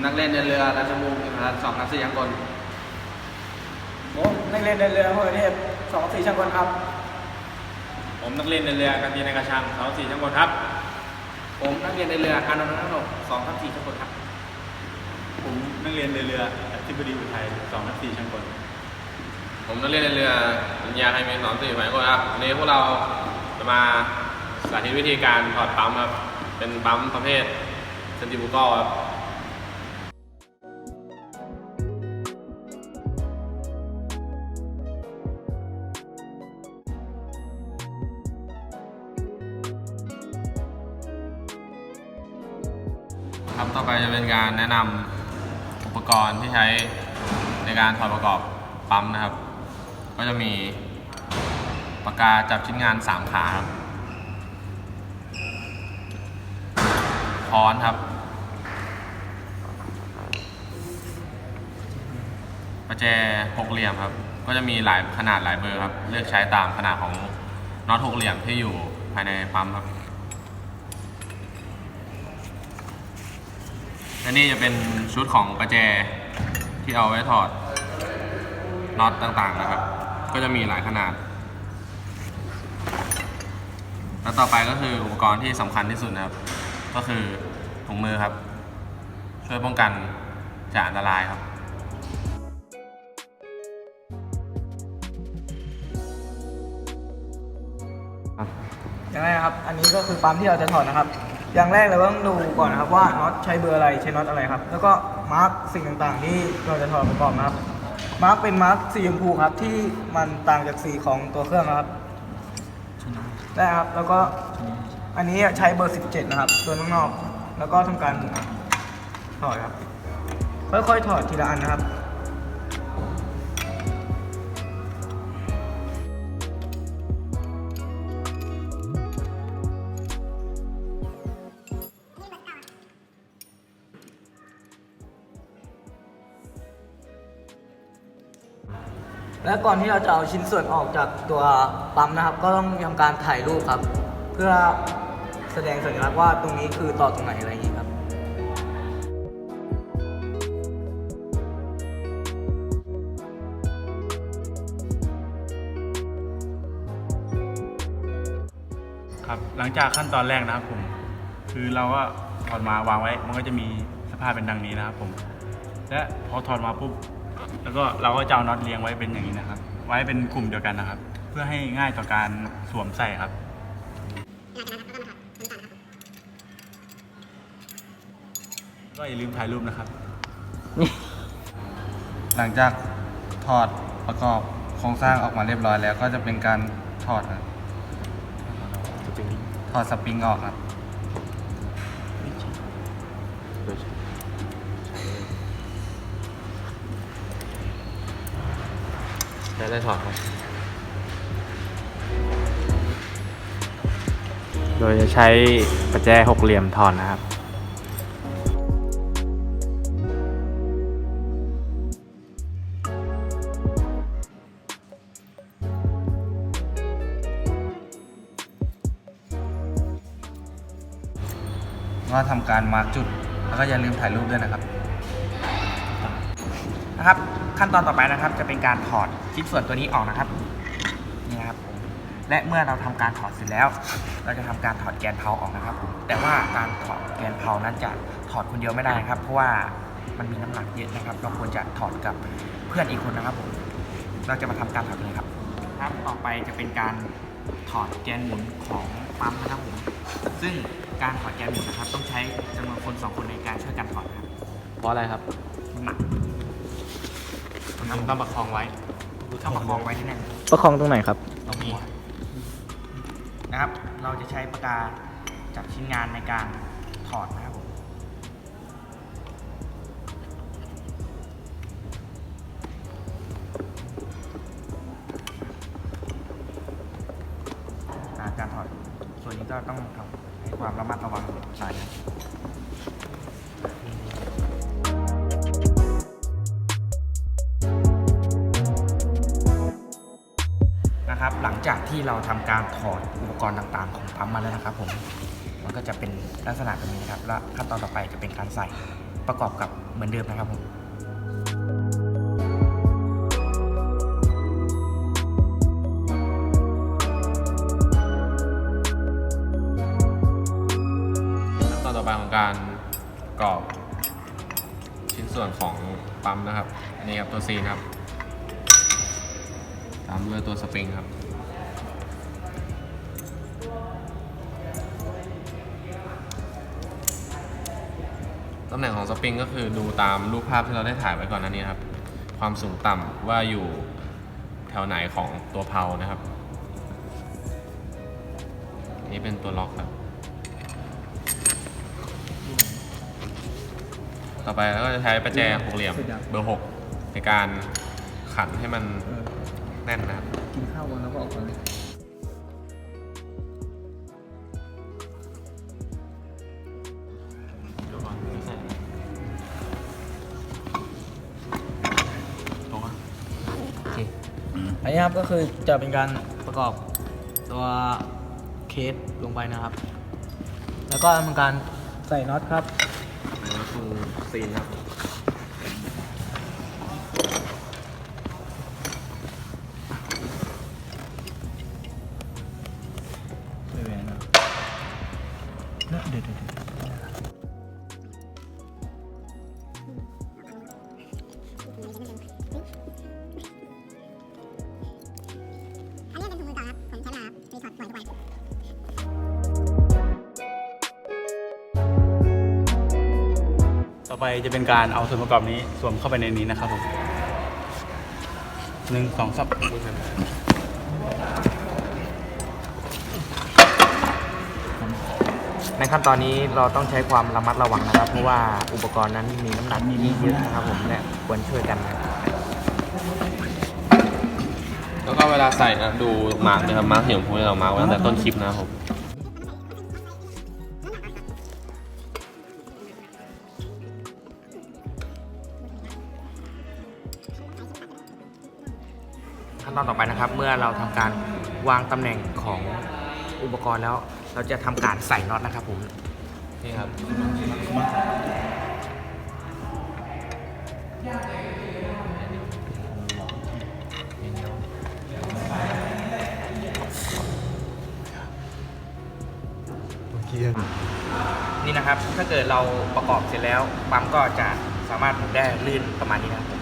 นักเล่นในเรือราชวงศ์อิมพันธ์2-4 ช่างกลผมนักเรียนในเรือหัวเทพ2-4 ช่างกลครับผมนักเรียนในเรือการบินในกระชัง2-4 ช่างกลครับผมนักเรียนในเรืออานนท์นนท์2-4 ช่างกลครับผมนักเรียนในเรืออธิบดีอุทัย2-4 ช่างกลผมนักเรียนในเรือปริญญาไทยเมน2-4 หมายคนครับวันนี้พวกเราจะมาสาธิตวิธีการถอดปั๊มครับเป็นปั๊มประเภทเซนติบูกอลครับครับต่อไปจะเป็นการแนะนำอุปกรณ์ที่ใช้ในการถอดประกอบปั๊มนะครับก็จะมีปากกาจับชิ้นงาน3 ขาครับค้อนครับประแจ6 เหลี่ยมครับก็จะมีหลายขนาดหลายเบอร์ครับเลือกใช้ตามขนาดของน็อต6 เหลี่ยมที่อยู่ภายในปั๊มครับและนี่จะเป็นชุดของประแจที่เอาไว้ถอดน็อตต่างๆนะครับก็จะมีหลายขนาดแล้วต่อไปก็คืออุปกรณ์ที่สำคัญที่สุดนะครับก็คือถุงมือครับช่วยป้องกันจากอันตรายครับอย่างแรกครับอันนี้ก็คือปั๊มที่เราจะถอดนะครับอย่างแรกเราต้องดูก่อนนะครับว่าน็อตใช้เบอร์อะไรใช้น็อตอะไรครับแล้วก็มาร์กสิ่งต่างๆที่เราจะถอดประกอบนะครับมาร์กเป็นมาร์กสีชมพูครับที่มันต่างจากสีของตัวเครื่องนะครับได้ครับแล้วก็อันนี้ใช้เบอร์17นะครับตัวข้างนอกแล้วก็ทำการหมุนถอดครับค่อยๆถอดทีละอันนะครับและก่อนที่เราจะเอาชิ้นส่วนออกจากตัวปั๊มนะครับก็ต้องทำการถ่ายรูปครับเพื่อแสดงสัญลักษณ์ว่าตรงนี้คือต่อตรงไหนอะไรอย่างนี้ครับครับหลังจากขั้นตอนแรกนะครับผมคือเราก็ถอดมาวางไว้มันก็จะมีสภาพเป็นดังนี้นะครับผมและพอถอดมาปุ๊บแล้วก็เราก็จะเอาน็อตเรียงไว้เป็นอย่างนี้นะครับไว้เป็นกลุ่มเดียวกันนะครับเพื่อให้ง่ายต่อการสวมใส่ครับก็อย่าลืมถ่ายรูปนะครับ หลังจากถอดประกอบโครงสร้างออกมาเรียบร้อยแล้วก็จะเป็นการถอดครับถอดสปริงออกครับใช้ได้ถอดครับโดยจะใช้ประแจ6 เหลี่ยมถอดนะครับว่าทำการมาร์กจุดแล้วก็อย่าลืมถ่ายรูปด้วยนะครับขั้นตอนต่อไปนะครับจะเป็นการถอดชิ้นส่วนตัวนี้ออกนะครับนี่นะครับผมและเมื่อเราทำการถอดเสร็จแล้วเราจะทำการถอดแกนเพลาออกนะครับผมแต่ว่าการถอดแกนเพลานั้นจะถอดคนเดียวไม่ได้นะครับเพราะว่ามันมีน้ำหนักเยอะนะครับเราควรจะถอดกับเพื่อนอีกคนนะครับผมเราจะมาทำการถอดเลยครับต่อไปจะเป็นการถอดแกนหมุนของปั๊มนะครับผมซึ่งการถอดแกนหมุนนะครับต้องใช้จำนวนคน2 คนในการช่วยกันถอดครับ เพราะอะไรครับ น้ำหนัก ต้องประคองไว้ ต้องประคองไว้ที่แน่น ประคองตรงไหนครับ ตรงนี้นะครับ เราจะใช้ปากกาจับชิ้นงานในการถอดนะครับผมการถอดส่วนนี้ก็ต้องทำให้ความระมัดระวังหน่อยนะครับหลังจากที่เราทำการถอดอุปกรณ์ต่างๆของปั๊มมาแล้วนะครับผมมันก็จะเป็นลักษณะแบบนี้ครับและขั้นตอนต่อไปจะเป็นการใส่ ประกอบกับเหมือนเดิมนะครับผม ขั้นตอนต่อไปของการประกอบชิ้นส่วนของปั๊มนะครับ อันนี้ครับตัวซีนครับ ตามด้วยตัวสปริงครับ ตำแหน่งของสปริงก็คือดูตามรูปภาพที่เราได้ถ่ายไว้ก่อนหน้านี้ครับ ความสูงต่ำว่าอยู่แถวไหนของตัวเพลานะครับ นี่เป็นตัวล็อกครับ ต่อไปเราก็จะใช้ประแจหกเหลี่ยมเบอร์ 6 ในการขันให้มันแน่นนะครับ กินข้าววันแล้วก็ออกก่อนเลย โอเค อันนี้ครับก็คือจะเป็นการประกอบตัวเคสลงไปนะครับ แล้วก็ทำการใส่น็อตครับ แล้วคือซีนครับ ไม่แหวนนะเดี๋ยวอันนี้เป็นถุงมือก่อนครับ ผมใช้มารีถอดบ่อยทุกวัน ต่อไปจะเป็นการเอาส่วนประกอบนี้สวมเข้าไปในนี้นะครับผม1 2 3 ในขั้นตอนนี้เราต้องใช้ความระมัดระวังนะครับ เพราะว่าอุปกรณ์นั้นมีน้ำหนักที่เยอะนะครับผมและควรช่วยกันนะครับ แล้วก็เวลาใส่นะดูมาร์กนะครับ มาร์กสีชมพูที่เรามาร์กไว้ตั้งแต่ต้นคลิปนะครับผม ขั้นตอนต่อไปนะครับ เมื่อเราทำการวางตำแหน่งของอุปกรณ์แล้ว เราจะทำการใส่น็อตนะครับผม นี่ครับ นี่นะครับ ถ้าเกิดเราประกอบเสร็จแล้วปั๊มก็จะสามารถหมุนได้ลื่นประมาณนี้นะครับผม